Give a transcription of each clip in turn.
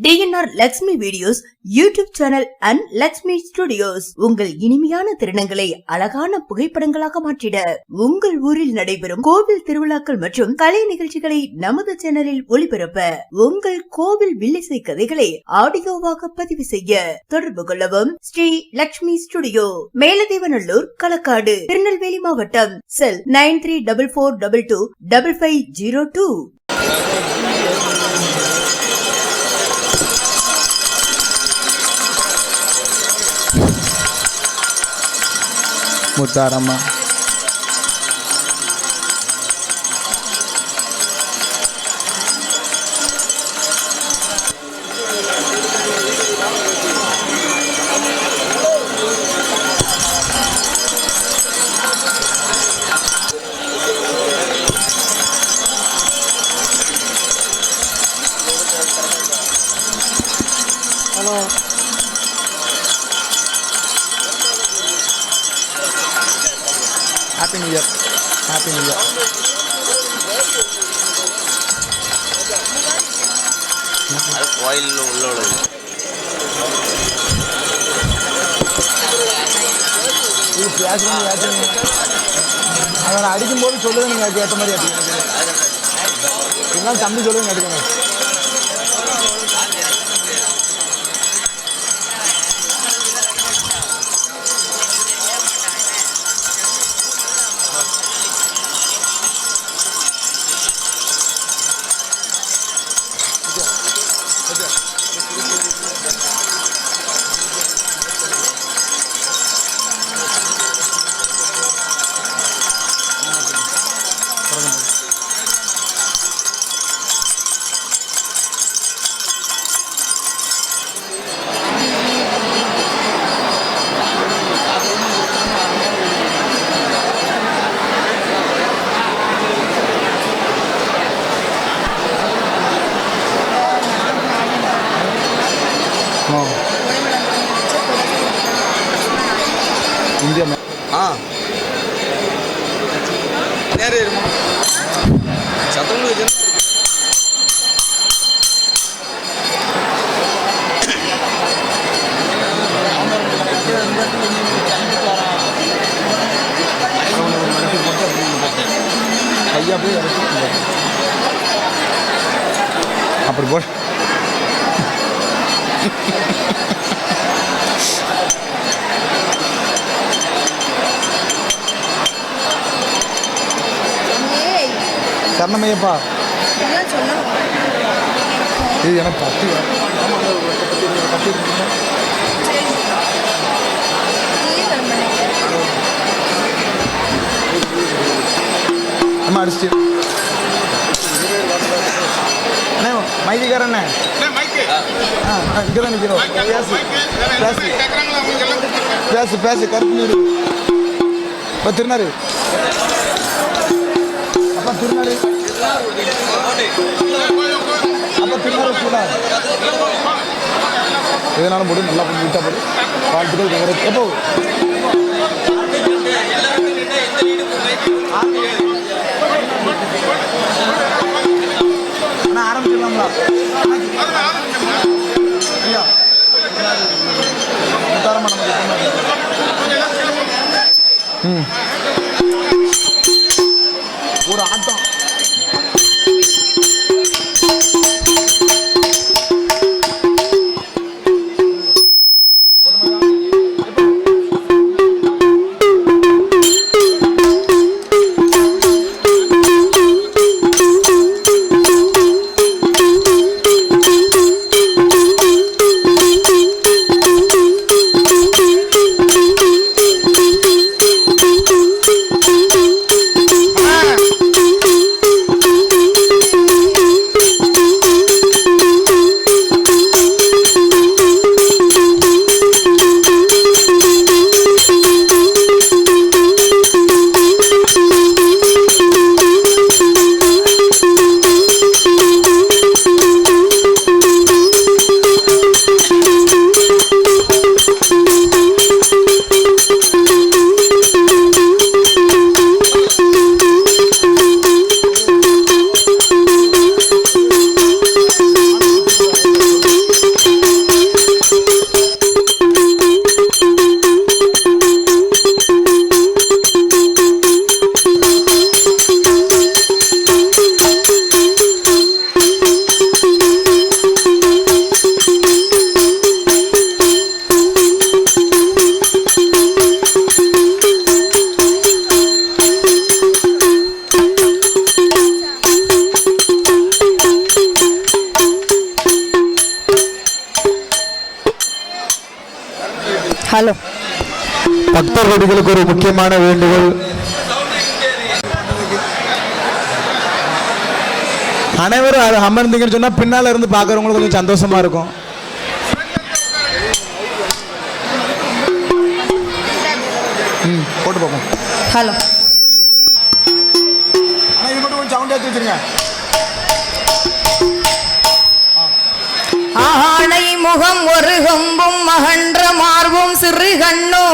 DNR Lakshmi videos YouTube channel and Lakshmi studios உங்கள் இனிமையான திருநங்களை அழகான புகைப்படங்களாக மாற்றிட உங்கள் ஊரில் நடைபெறும் கோவில் திருவிழாக்கள் மற்றும் கலை நிகழ்ச்சிகளை நமது சேனலில் ஒளிபரப்ப உங்கள் கோவில் வில்லிசை கதைகளை ஆடியோவாக பதிவு செய்ய தொடர்பு கொள்ளவும். ஸ்ரீ லக்ஷ்மி ஸ்டுடியோ, மேலதேவநல்லூர், களக்காடு, திருநெல்வேலி மாவட்டம். செல் 9344225502. Mutharamma hello. Happy New Year. Happy New Year. Oil உள்ளது. இது பேசுறீங்க அவனை அடிக்கும்போது சொல்லுங்க, நீங்கள் அதுக்கு ஏற்ற மாதிரி அடிக்கணும். இருந்தாலும் தம்பி சொல்லுங்க அடிக்கணும். இந்தியா நேரே இருமா சத்தங்களுக்கு கையா போய் அப்படி போ. சரணமையப்பா, இது எனக்கு பத்தி அம்மா அடிச்சு அண்ணே மைதிக்காரண்ணே இங்கதான் நிற்கிறோம். பேசு பேசு கருப்பு நீர் இப்போ திருநாரு அப்பா திருநாரு அப்போ திருநாரு சூடா எதனாலும் போடு, நல்லா போட்டு விட்டா போடு. வாழ்த்துக்கள். எப்போ ஆனால் ஆரம்பிச்சிடலாங்களா ஐயா? முத்தாரம்மா ஒரு ஆட்டம். ஹலோ. பக்தர் கொடிகளுக்கு ஒரு முக்கியமான வேண்டுகோள். அனைவரும் அது அமர்ந்தீங்கன்னு சொன்னா பின்னால இருந்து பார்க்கறவங்களுக்கு கொஞ்சம் சந்தோஷமா இருக்கும். போட்டு பார்ப்போம். ஹலோ. ஆனா இது மட்டும் கொஞ்சம் சவுண்ட் ஏற்றி வச்சிருங்க. ஆனை முகம் ஒரு கொம்பும் மகன்ற மார்பும் சிறு கண்ணோ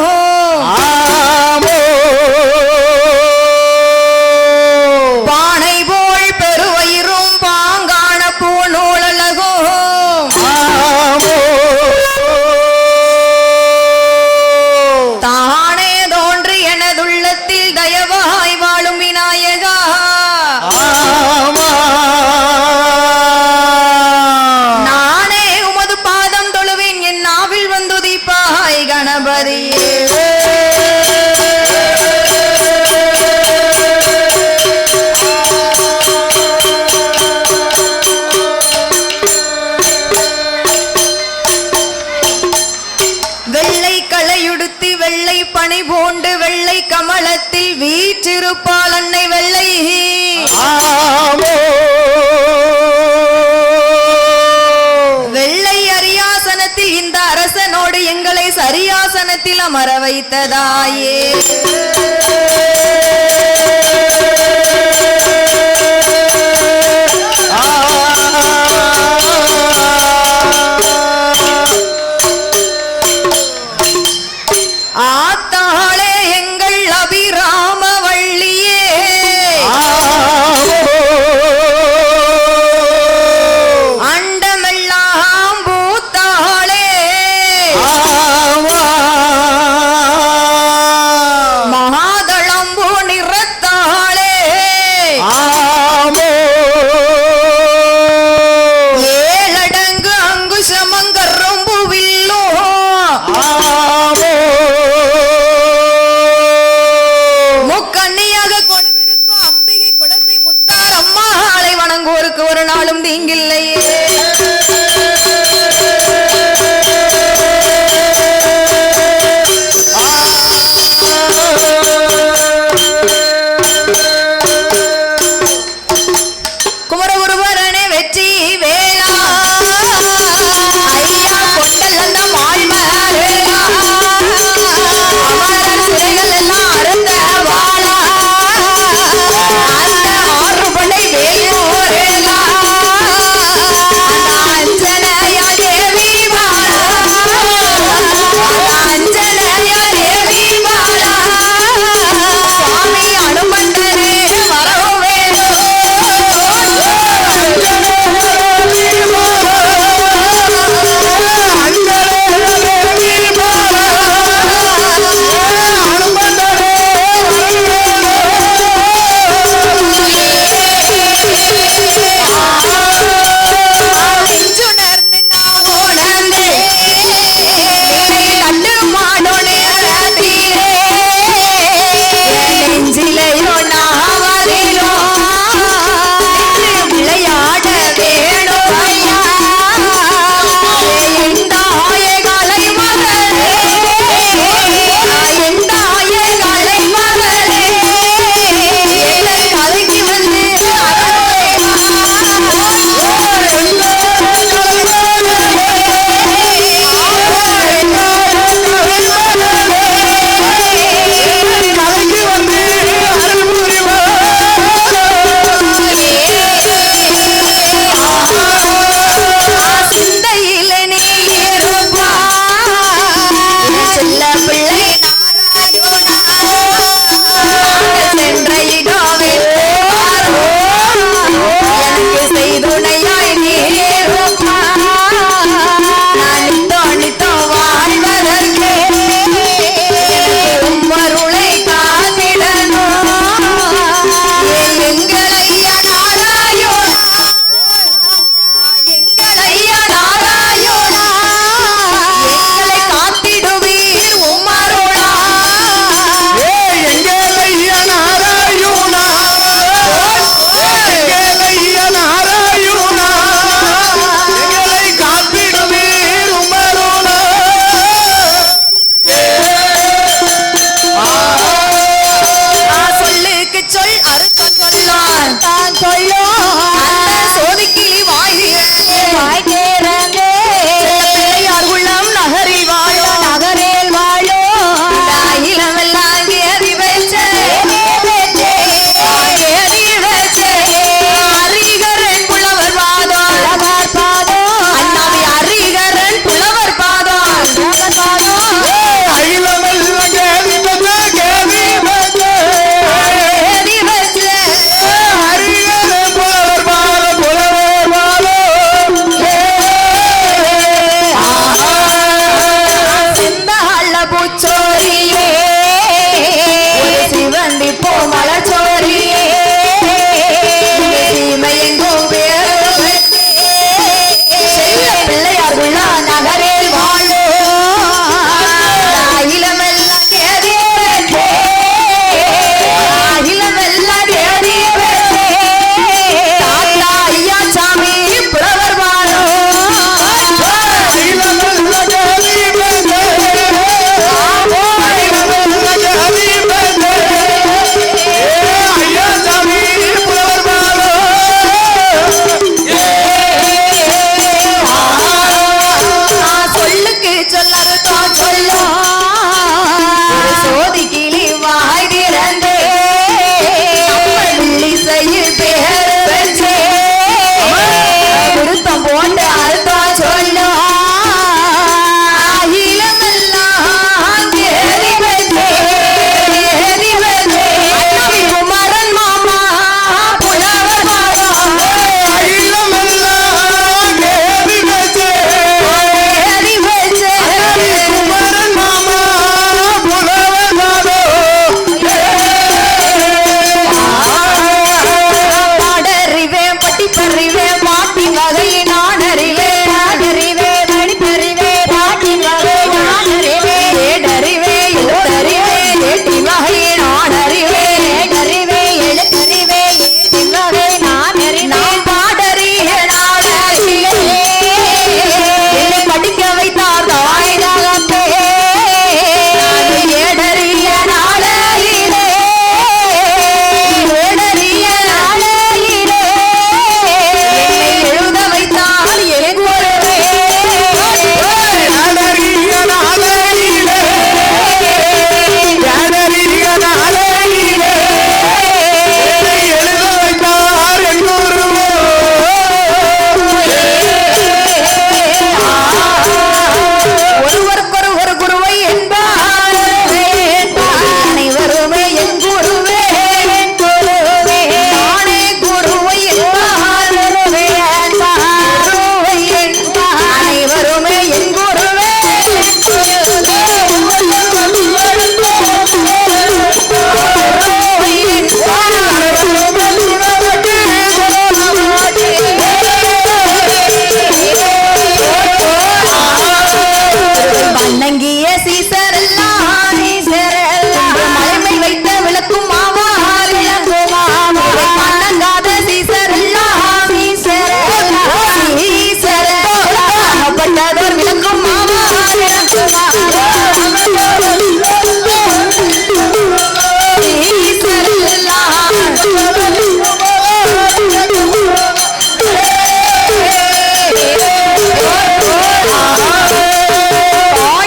பானை போல் பெருவயிரும் பாங்கான பூநூலகோ தானே தோன்றி எனதுள்ளத்தில் தயவாய் வாழும் விநாயகா கணபதியே. வெள்ளை களையுடுத்தி வெள்ளை பனி போண்டு வெள்ளை கமலத்தில் வீற்றிருப்பாள் அன்னை வெள்ளை வெள்ளை அரியாசனத்தில் இந்த அரசனோடு எங்களை சரியாசனத்தில் அமர வைத்ததாயே. ஆத்தாளே எங்கள் அபிராம வள்ளியே அண்டமெல்லாம் பூத்தாளே மகாதளம்பூ நிற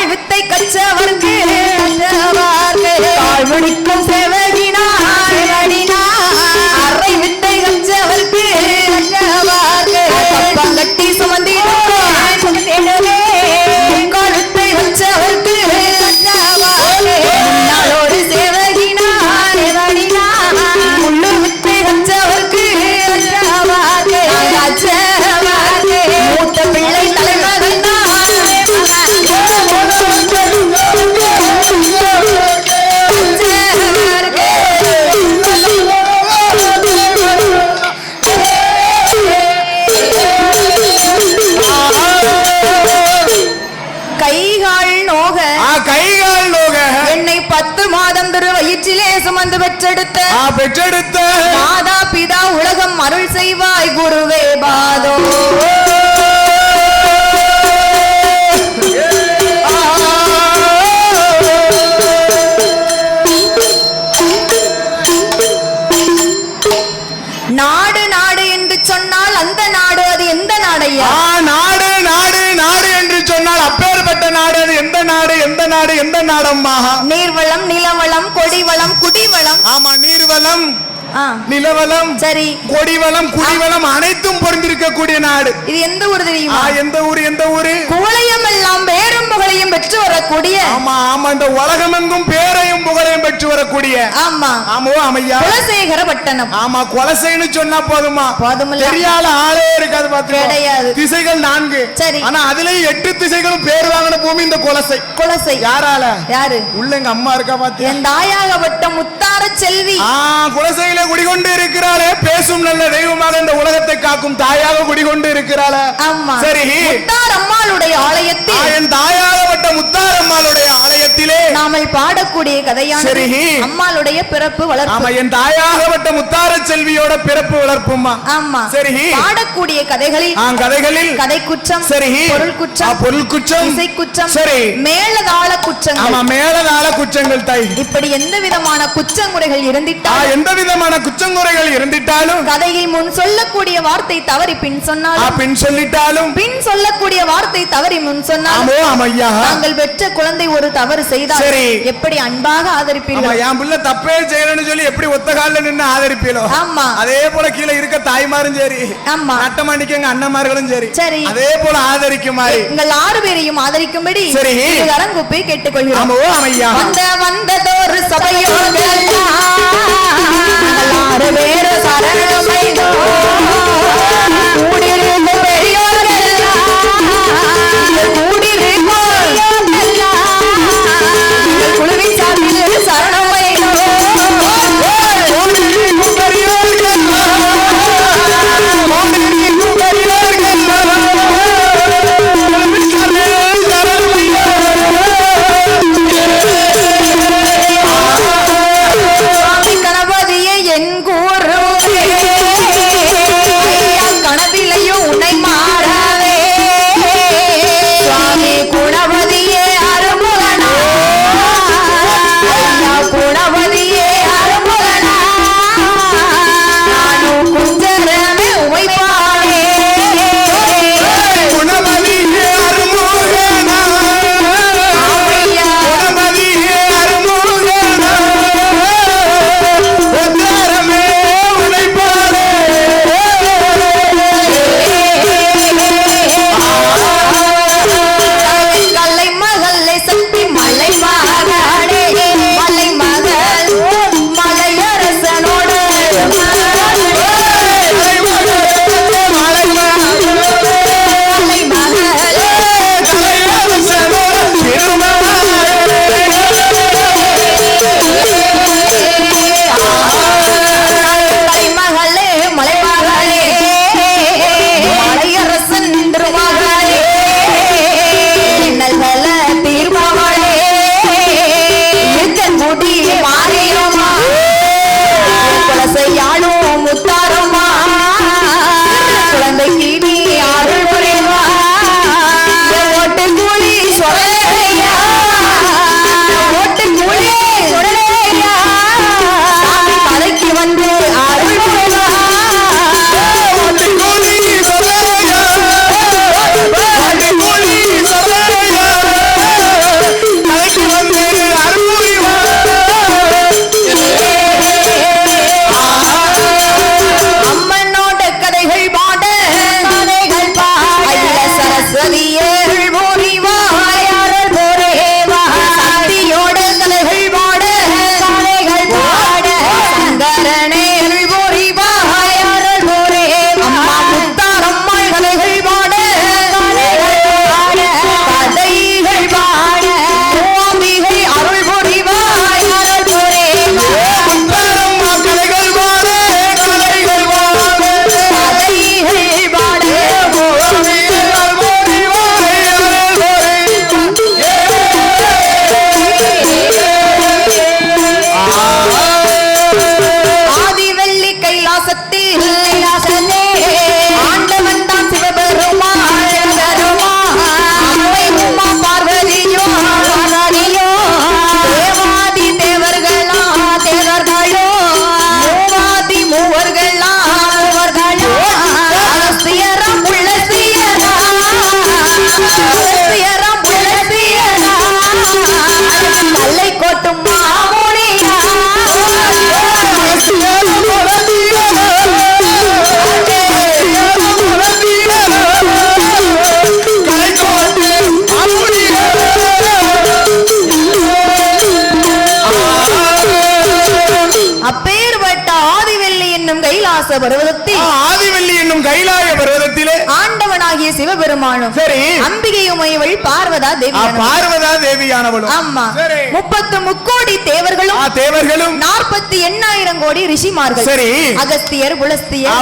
வித்தை கச்சவர்க்கு தாழ்வணிக்கும் சேவகினார் அரை வித்தை கச்சவர்க்கு கட்டி சுமந்திடும் வித்தை வச்சவர்க்கு முன்னாளோடு சேவகினார் முள்ளு வித்தை வச்சவர்க்கு மூத்த பிள்ளை தலைமகன் என்னை 10 மாதம் திரு வயிற்றிலே சுமந்து பெற்றெடுத்த மாதா பிதா உலகம் அருள் செய்வாய் குருவே பாதோ நாடு நாடு என்று சொன்னால் அந்த நாடு அது எந்த நாடையா? நாடு நாடு நாடு என்று சொன்னால் அப்பேற்பட்ட நாடு அது எந்த நாடு எந்த நாடு எந்த நாடம்மா? நீர்வளம் நிலவளம் கொடிவளம் குடிவளம். ஆமா, நீர்வளம் நிலவளம் சரி கொடிவளம் குடிவளம் அனைத்தும் பொருந்திருக்கக்கூடிய நாடு. இது எந்த ஊர் தெரியுமா? எந்த ஊர்? எந்த ஊரு? குவளையம் எல்லாம் பேரும் புகழையும் பெற்று வரக்கூடிய. ஆமா ஆமா, இந்த உலகமெங்கும் பேரையும் புகழையும் பெற்று வரக்கூடிய. ஆமா ஆமோ அமையா, குலசேகர பட்டணம். ஆமா, குலசைன்னு சொன்னா போதுமா? போதுமில்ல, தெரியாத ஆளே இருக்காது. பாத்து கிடையாது. திசைகள் 4 சரி, ஆனா அதுல 8 திசைகளும் பேர் வாங்கின பூமி இந்த குலசை. குலசை யாரால? யாரு? உள்ள எங்க அம்மா இருக்கா பாத்து. என் தாயாகப்பட்ட முத்தார செல்வி குலசையில குடிகொண்டு இருக்கிறாளே, பேசும் நல்ல தெய்வமாக இந்த உலகத்தை காக்கும் தாயாக குடிகொண்டு இருக்கிறாள. ஆமா சரி, முத்தார் அம்மாளுடைய ஆலயத்தில், என் தாயாகப்பட்ட முத்தார் அம்மாளுடைய ஆலயத்திலே நாமல் பாடக்கூடிய கதையானது அம்மாளுடைய பிறப்பு வளர்ப்பு. ஆமா, என் தாயாகப்பட்ட முத்தார செல்வியோட பிறப்பு வளர்ப்புமா. ஆமா சரி, பாடக்கூடிய கதைகளில் கதை குற்றம், சரி பொருள் குற்றம், பொருள் குற்றம், இசை குற்றம், சரி மேலதாள குற்றங்கள். ஆமா, மேலதாள குற்றங்கள் தாய். இப்படி எந்த விதமான குற்றமுறைகள் இருந்திட்டாலும், எந்த விதமான குற்றங்குறைகள் இருந்திட்டாலும், கதையை முன் சொல்லக்கூடிய வார்த்தை தவறி பின் சொன்னாலும், பின் சொல்லிட்டாலும், பின் சொல்லக்கூடிய வார்த்தை தவறி முன் சொன்னாலும், நாங்கள் பெற்ற குழந்தை ஒரு தவறு செய்தால் எப்படி அன்பாக ஆதரிப்பீர்கள்? என் பிள்ளை தப்பே செய்யணும்னு சொல்லி எப்படி ஒத்த காலில் நின்று ஆதரிப்பீங்களோ, ஆமா அதே போல கீழே இருக்க தாய்மாரும் சரி, ஆமா நட்டமாண்டிக்கு எங்க அண்ணன்மார்களும் சரி, சரி அதே போல ஆதரிக்குமாறு எங்கள் 6 பேரையும் ஆதரிக்கும்படி கரங்குப்பை கேட்டுக்கொள்கிறோம். வந்ததொரு சபையோடு 6 பேர் சரணமைதோ கூடியிருந்த பெரியோர்கள் குழுவின் சார்பில் சரணமைதோ கணபதியை என் கூறு கணபிலையோ கைலாச பர்வதத்தில் ஆதிவள்ளி என்னும் கைலாய பர்வதத்திலே ஆண்டவனாகிய சிவபெருமானும் சரி அம்பிகையுமையவள் பார்வதா தேவியானவளும் ஆமா 33 தேவர்களும் 48,000 கோடி ரிஷிமார்கள் சரி அகஸ்தியர்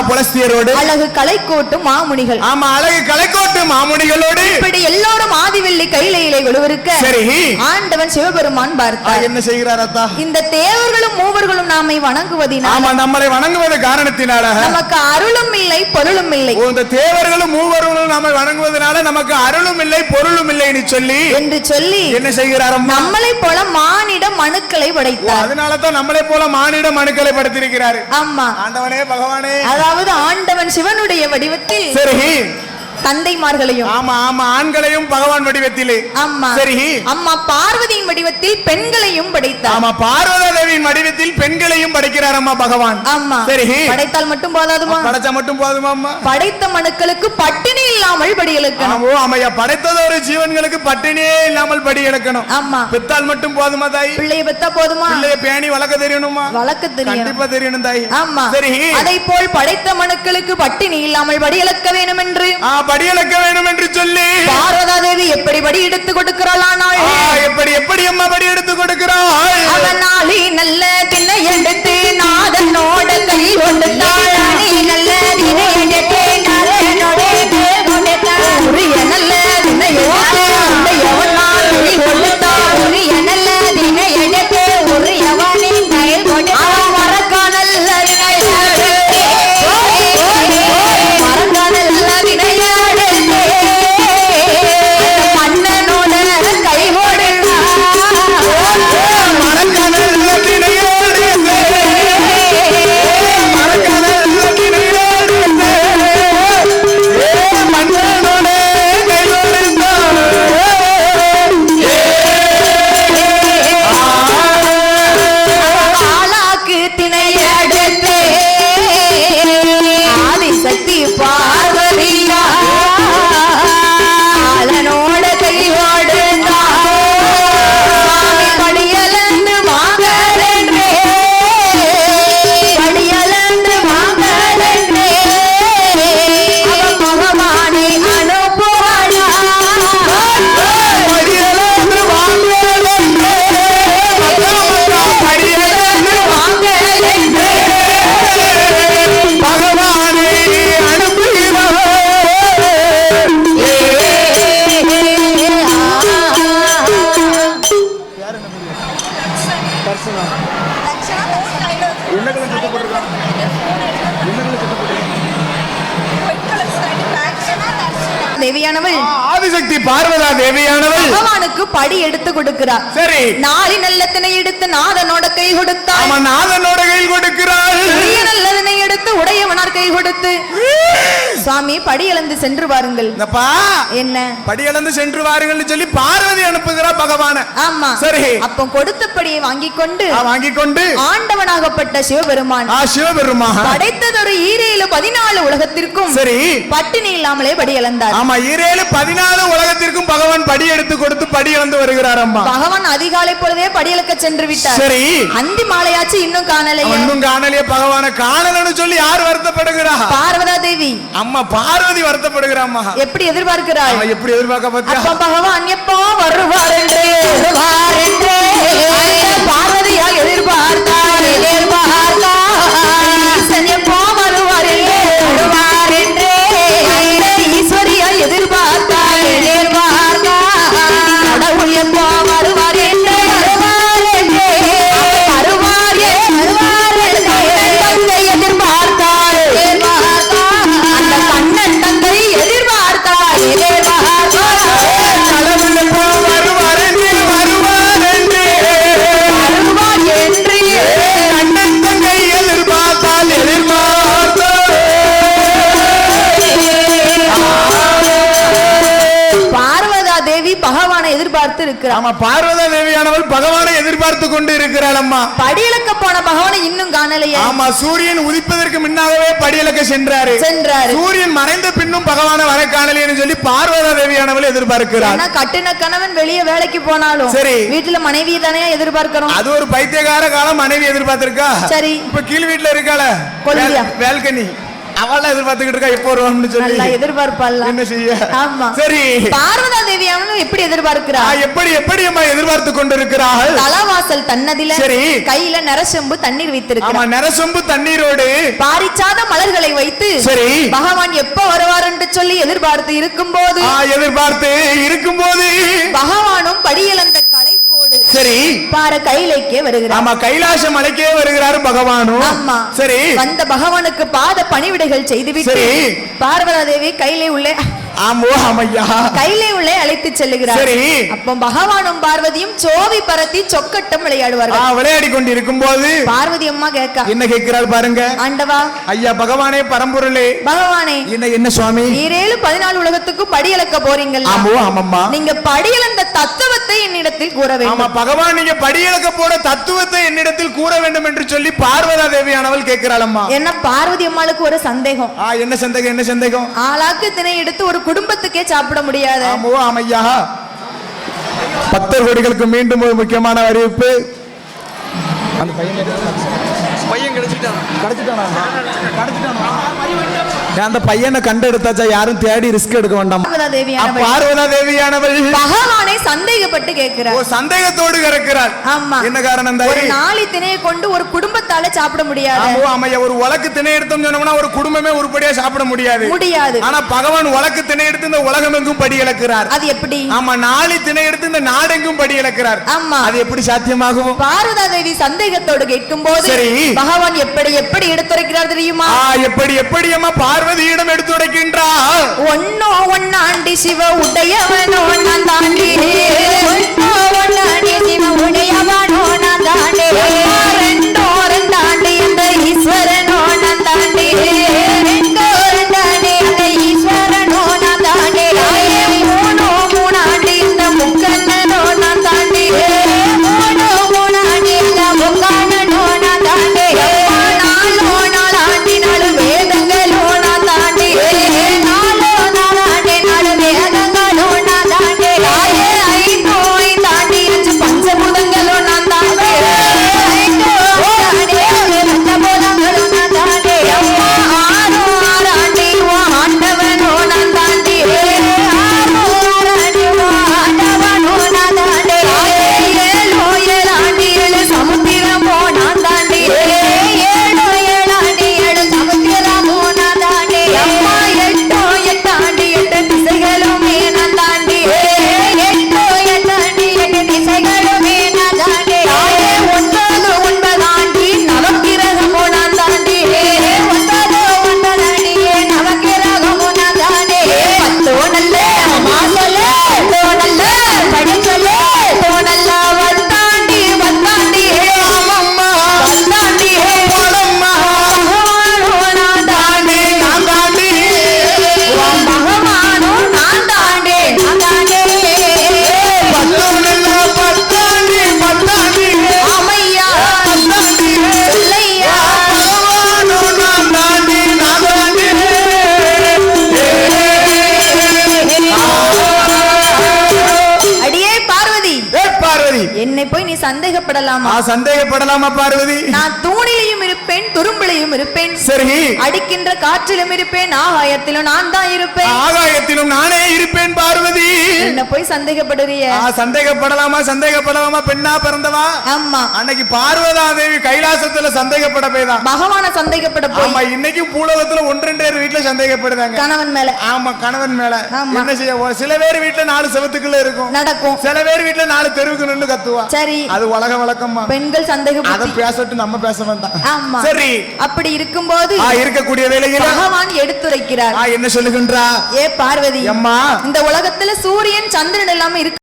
புலஸ்தியரோடு அழகு கலைக்கோட்டு மாமுனிகள் ஆமா அழகு கலைக்கோட்டு மாமுனிகளோடு இப்படி எல்லோரும் ஆதிவள்ளி கையிலே விழுவிருக்க சரி ஆண்டவன் சிவபெருமான் பார்த்தார். என்ன செய்கிறார் அத்தா? இந்த தேவர்களும் மூவர்களும் நாமை வணங்குவதினால் ஆமா நம்மளை வணங்குவது காரணத்தினால நமக்கு அருளும் இல்லை பொருளும் இல்லை. இந்த தேவர்களும் மூவர்களும் நாம வணங்குவதனால நமக்கு அருளும் இல்லை பொருளும் இல்லை என்று சொல்லி என்ன செய்கிறார்? நம்மளை போல மானிட மனுக்களை படைத்தார். அதனால தான் நம்மளை போல மானிட மனுக்களை படைத்திருக்கிறார். ஆமா ஆண்டவனே பகவானே, அதாவது ஆண்டவன் சிவனுடைய வடிவத்தில் சரி தந்தைமார்களையும் ஆமா ஆமா ஆண்களையும் பகவான் வடிவத்திலே ஆமா சரி அம்மா பார்வதியின் வடிவத்தில் பெண்களையும் படைத்தார். ஆமா பார்வதி தேவியின் வடிவத்தில் பெண்களையும் படைக்கிறார் அம்மா பகவான். ஆமா சரி படைத்தால் மட்டும் போதாதுமா? படைச்சா மட்டும் போதுமா அம்மா? படைத்த மனுக்களுக்கு பட்டினி இல்லாமல் படி இழக்கணும். ஓ ஆமையா, படைத்தது ஒரு ஜீவன்களுக்கு பட்டினியே இல்லாமல் படி இழக்கணும். ஆமா பெத்தால் மட்டும் போதுமா தாய்? பிள்ளையை பெத்தா போதுமா? பிள்ளைய பேணி வளர்க்க தெரியணுமா? வளர்க்க தெரியும், கண்டிப்பா தெரியணும் தாய். ஆமா சரி அதை போல் படைத்த மனுக்களுக்கு பட்டினி இல்லாமல் படி இழக்க வேண்டும் என்று படியளக்க வேண்டும் என்று சொல்லி பார்வதா தேவி எப்படி படி எடுத்து கொடுக்கிறாள்? எப்படி அம்மா படி எடுத்து கொடுக்கிறாள்? அவனாலி நல்ல தினை எடுத்து நாதனோட கை கொடுத்தாள். நல்ல தினை எடுத்து நாதனோட கை கொடுத்தாள். உரிய நல்ல தினை எடுத்து உடையவனால் கை கொடுத்தாள். உரிய நல்ல தினை எடுத்து உரியவனின் கை கொடுத்தாள். அவன் மறக்க நல்ல வினையாடு, மறக்க நல்ல வினையாடு மன்னனோட கை ஆளாக்கு தினை எடுத்து ஆதிசக்தி பார்வதியா ஆளனோட கையோடு படியலந்து வாங்கலென்றே படியலந்து வாங்கலென்றே அவன் பகவானை அனுப்புவானா படியலந்து வாங்கலென்றே படியலந்து வாங்கலென்றே பகவானை அனுப்புகிறார். தேவியானவள் ஆதிசக்தி பார்வதா தேவியானவள் பகவானுக்கு படி எடுத்து கொடுக்கிறார். சரி நாளி நல்லத்தினை எடுத்து நாதனோட கை கொடுத்தாள். அவன் நாதனோட கையில் கொடுக்கிறாள். நல்லதனை எடுத்து உடையவனார் கை கொடுத்து சுவாமி படி இழந்து சென்று வாருங்கள். என்ன படி இழந்து சென்று வாருங்கள் சொல்லி பார்வதி அனுப்புகிறார் பகவான. ஆமா சரி அப்போ கொடுத்தபடியை வாங்கிக் கொண்டு ஆண்டவனாகப்பட்ட சிவபெருமான் படைத்ததொரு 14 உலகத்திற்கும் சரி பட்டினி இல்லாமலே படி இழந்தார். ஆமா 14 உலகத்திற்கும் பகவான் படி எடுத்து கொடுத்து படி இழந்து வருகிறார். அம்மா பகவான் அதிகாலை பொழுதே படி இழக்க சென்று விட்டார். சரி அந்தி மாலையாச்சு இன்னும் காணலையே. பகவான காணலன்னு சொல்லி யார் வருத்தப்படுகிறா? பார்வதா தேவி. அம்மா பார்வதி வருத்தப்படுகிறாம்மா. எப்படி எதிர்பார்க்கிறாள்? எப்படி எதிர்பார்க்க பத்தியா? அப்ப பகவான் எப்போ வருவார் என்று பார்வதியால் எதிர்பார்த்தார். எப்போ வருவார் என்று ஈஸ்வரியால் எதிர்பார்த்தார். கடவுள் எப்போ வருவார் என்று எதிர்பார்த்தார். அந்த கண்ணன் தந்தை எதிர்பார்த்தார். கடவுள் எப்போ வருவார் என்று தேவி பகவானை எதிர்பார்த்து இருக்கிறார். ஆமா, பார்வதா தேவியானவள் பகவானை எதிர்பார்த்து கொண்டு இருக்கிறாள் அம்மா. படியலக்க போன பகவானை இன்னும் காணலையே. ஆமா, சூரியன் உதிப்பதற்கு முன்னாகவே படியலக்க சென்றாரு. சூரியன் மறைந்த பின்னும் பகவானை வர காணலைன்னு சொல்லி பார்வதா தேவியானவள் எதிர்பார்க்கிறார். கட்டின கணவன் வெளியே வேலைக்கு போனாலும் சரி, வீட்டுல மனைவி தானே எதிர்பார்க்கிறோம். அது ஒரு பைத்தியக்கார காலம் மனைவி எதிர்பார்த்திருக்கா. சரி, இப்ப கீழ் வீட்டுல இருக்காள வேல்கனி, அவள எதிர்பார்த்துக்கிட்டு இருக்கா எப்போ வருவான்னு சொல்லி. எதிர்பார்ப்பாள். என்ன செய்ய? ஆமா, சரி. பார்வதா தேவி அவனும் எப்படி எதிர்பார்க்கிறா? எப்படி அம்மா எதிர்பார்த்து கொண்டிருக்கிறாள்? தலவாசல் தன்னதில சரி கையில நரசொம்பு தண்ணீர் வைத்திருக்கிறார். ஆமா, நரசொம்பு தண்ணீரோடு பாரிச்சாத மலர்களை வைத்து சரி பகவான் எப்ப வருவார் என்று சொல்லி எதிர்பார்த்து இருக்கும்போது பகவானும் படியிழந்த களைப்போடு சரி பார கையிலேக்கே வருகிறார். ஆமா, கைலாச மலைக்கே வருகிறார் பகவானும். ஆமா, சரி வந்த பகவானுக்கு பாத பணிவிடைகள் செய்துவிட்டு பார்வதா தேவி கையிலே உள்ளே கையிலே உள்ளே அழைத்து செல்லுகிறார். அப்போ பகவானும் பார்வதியும் சோவி பரத்தி சொக்கட்டம் விளையாடுவார்கள். விளையாடி கொண்டிருக்கும் போது பார்வதி அம்மா என்ன கேட்கிறாள் பாருங்க. ஆண்டவா, ஐயா பகவானே, பரம்பொருளே, பகவானே, என்ன சுவாமி 14 உலகத்துக்கும் படியளக்க போறீங்களா? நீங்க படியளந்த தத்துவத்தை என்னிடத்தில் கூற வேண்டும். பகவான் நீங்க படியளக்க போற தத்துவத்தை என்னிடத்தில் கூற வேண்டும் என்று சொல்லி பார்வதா தேவியானவள் கேட்கிறாள் அம்மா. என்ன பார்வதி அம்மாளுக்கு ஒரு சந்தேகம். என்ன சந்தேகம்? ஆளாக்கு திணை எடுத்து ஒரு குடும்பத்துக்கே சாப்பிட முடியாது. பக்தர் கோடிகளுக்கு மீண்டும் ஒரு முக்கியமான அறிவிப்பு. அந்த பையன் கிடைச்சிட்டானா? அந்த பையனை கண்டெடுத்தாச்சா, யாரும் தேடி ரிஸ்க் எடுக்க வேண்டாம். பார்வதா தேவியானவள் பகவானை சந்தேகப்பட்டு கேட்கிறார். சந்தேகத்தோடு கேட்கிறார். ஆமா, என்ன காரணம்? ஒரு நாளை திணையை கொண்டு ஒரு குடும்பத்தால சாப்பிட முடியாது. ஒரு உலக்கு திணை எடுத்தோம் சொன்னோம்னா ஒரு குடும்பமே உருப்படியா சாப்பிட முடியாது. ஆனா பகவான் உலக்கு திணை எடுத்து இந்த உலகம் எங்கும் படி இழக்கிறார். அது எப்படி? ஆமா, நாளை திணை எடுத்து இந்த நாடெங்கும் படி இழக்கிறார். ஆமா, அது எப்படி சாத்தியமாகும்? பார்வதா தேவி சந்தேகத்தோடு கேட்கும் போது பகவான் எப்படி எடுத்துரைக்கிறார் தெரியுமா? எப்படி அம்மா பார்வதியிடம் எடுத்துரைக்கின்றார். ஒன்னாண்டி சிவ உடையவனோ நான் தாண்டி, ஒன்னாண்டி சிவ உடையவனோ நான் தாண்டி, ரெண்டாண்டி இந்த ஈஸ்வரனோ நான் தாண்டி, ரெண்டாண்டி இந்த ஈஸ்வரனோ நான் தாண்டி, மூணாண்டி இந்த முக்கண்ணனோ நான் தாண்டி, மூணாண்டி இந்த முக்கண்ணனோ நான் தாண்டி, நாலாண்டி நாலு வேதங்களோ நான் தாண்டி, நாலாண்டி நாலு வேதங்களோ நான் தாண்டி, ஐந்தாண்டி அஞ்சு பஞ்சபூதங்களோ நான் தாண்டி, பஞ்சபூதங்களோ நான் தாண்டி, ஆறாண்டி ஆண்டவனோ நான் தாண்டி, ஆறாண்டி ஆண்டவனோ நான் தாண்டி, ஏழாண்டி 7 சமுத்திரமோ நான் தாண்டி, ஏழாண்டி 7 சமுத்திரமோ நான் தாண்டி, அம்மா எட்டாண்டி 8 திசைகளுமே நான் தாண்டி, எட்டாண்டி 8 திசைகளுமே நான் தாண்டி, 9ஆண்டி நவக்கிரகமோ நான் தாண்டி, 9ஆண்டி நவக்கிரகமோ நான் தாண்டி, 10 நல்ல மாசல நல்ல படிச்சல நல்ல வந்தாண்டி அம்மா வந்தாண்டி போலம்மா நான் தாண்டி பகவானோ நான் தாண்டி அம்மையா இல்லையா பகவானோ நான் தாண்டி அடியே பார்வதி, என்னை போய் நீ சந்தேகப்படலாமா? சந்தேகப்படலாமா பார்வதி? நான் தூணிலையும் இருப்பேன், துரும்பிலையும் இருப்பேன், சரி அடிக்கின்ற காற்றிலும் இருப்பேன், ஆகாயத்திலும் நான் தான் இருப்பேன், ஆகாயத்திலும் நானே இருப்பேன் பார்வதி. என்ன போய் சந்தேகப்படுறிய? சந்தேகப்படலாமா பெண்ணா பிறந்தவா? ஆமா, அன்னைக்கு பார்வதா தேவி கைலாசத்துல சந்தேகப்பட போய்தான் பகவான சந்தேகப்பட போய். ஆமா, இன்னைக்கும் பூலோகத்துல 1-2 வீட்டுல சந்தேகப்படுதாங்க கணவன் மேல. ஆமா, கணவன் மேல. என்ன செய்ய? சில பேர் வீட்டுல 4 செவத்துக்குள்ள இருக்கும் நடக்கும், சில பேர் வீட்டுல 4 தெருவுக்கு நின்னு கத்துவா. சரி, அது உலக வழக்கம்மா. பெண்கள் சந்தேகம் அத பேசட்டு, நம்ம பேச வேண்டாம். ஆமா, சரி. அப்படி இருக்கும்போது இருக்கக்கூடிய வேளையில பகவான் எடுத்துரைக்கிறார். என்ன சொல்லுகின்றா? ஏ பார்வதி அம்மா, இந்த உலகத்துல சூரியன் சந்திரன் எல்லாமே இருக்கு.